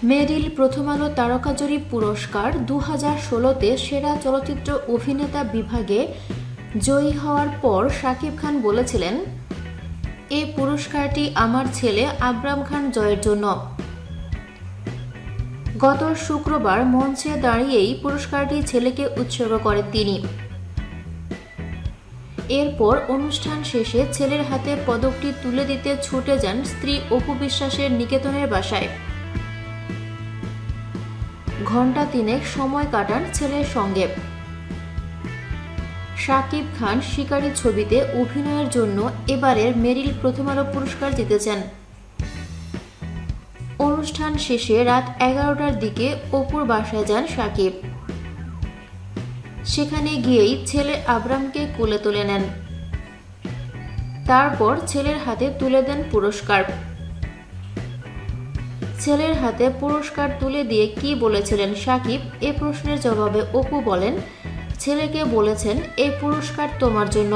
মেরিল প্রথম আলো তারকা জরিপ পুরস্কার 2016-তে সেরা চলচ্চিত্র অভিনেতা বিভাগে জয়ী হওয়ার পর শাকিব খান বলেছিলেন, এই পুরস্কারটি আমার ছেলে আবরাম খান জয়ের জন্য। গত শুক্রবার মঞ্চে দাঁড়িয়েই পুরস্কারটি ছেলেকে উৎসর্গ করেন তিনি। এরপর অনুষ্ঠান শেষে ছেলের হাতে পদকটি তুলে দিতে ছুটে যান স্ত্রী অপু বিশ্বাসের নিকেতনের বাসায়। ঘণ্টা 3 সময় কাটান ছেলের সঙ্গে। শাকিব খান শিকারী ছবিতে অভিনয়ের জন্য এবারের মেরিল প্রথম আলো পুরস্কার জিতেছেন। অনুষ্ঠান শেষে রাত 11টার দিকে অপুর বাসায় যান শাকিব। সেখানে গিয়েই ছেলে আবরামকে কোলে তুলে নেন। তারপর ছেলের হাতে তুলে দেন পুরস্কার। ছেলের হাতে পুরস্কার তুলে দিয়ে কি বলেছিলেন শাকিব, এ প্রশ্নের জবাবে অপু বলেন, ছেলেকে বলেছেন, এই পুরস্কার তোমার জন্য।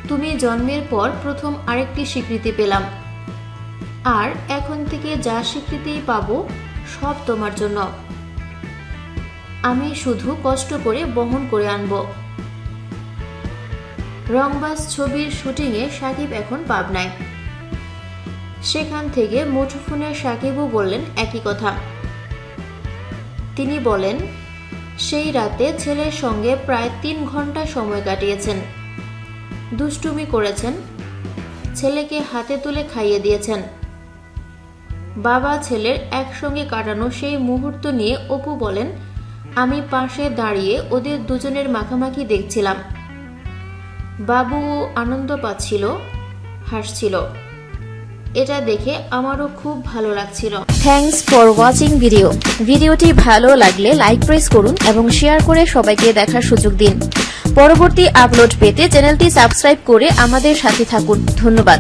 তুমি জন্মের পর প্রথম আরেকটি স্বীকৃতি পেলাম, আর এখন থেকে যা স্বীকৃতি পাবো সব তোমার জন্য। আমি শুধু কষ্ট করে বহন করে আনব। রংবাজ ছবির শুটিংয়ে শাকিব এখন পাবনায়। সেখান থেকে মুঠোফোনে শাকিবও বললেন একই কথা। তিনি বলেন, সেই রাতে ছেলের সঙ্গে প্রায় 3 ঘন্টা সময় কাটিয়েছেন, দুষ্টুমি করেছেন, ছেলেকে হাতে তুলে খাইয়ে দিয়েছেন। বাবা ছেলের একসঙ্গে কাটানো সেই মুহূর্ত নিয়ে অপু বলেন, আমি পাশে দাঁড়িয়ে ওদের দুজনের মাখামাখি দেখছিলাম। বাবুও আনন্দ পাচ্ছিল, হাসছিল। এটা দেখে আমারও খুব ভালো লাগছিল। থ্যাঙ্কস ফর ওয়াচিং ভিডিওটি ভালো লাগলে লাইক প্রেস করুন এবং শেয়ার করে সবাইকে দেখার সুযোগ দিন। পরবর্তী আপলোড পেতে চ্যানেলটি সাবস্ক্রাইব করে আমাদের সাথে থাকুন। ধন্যবাদ।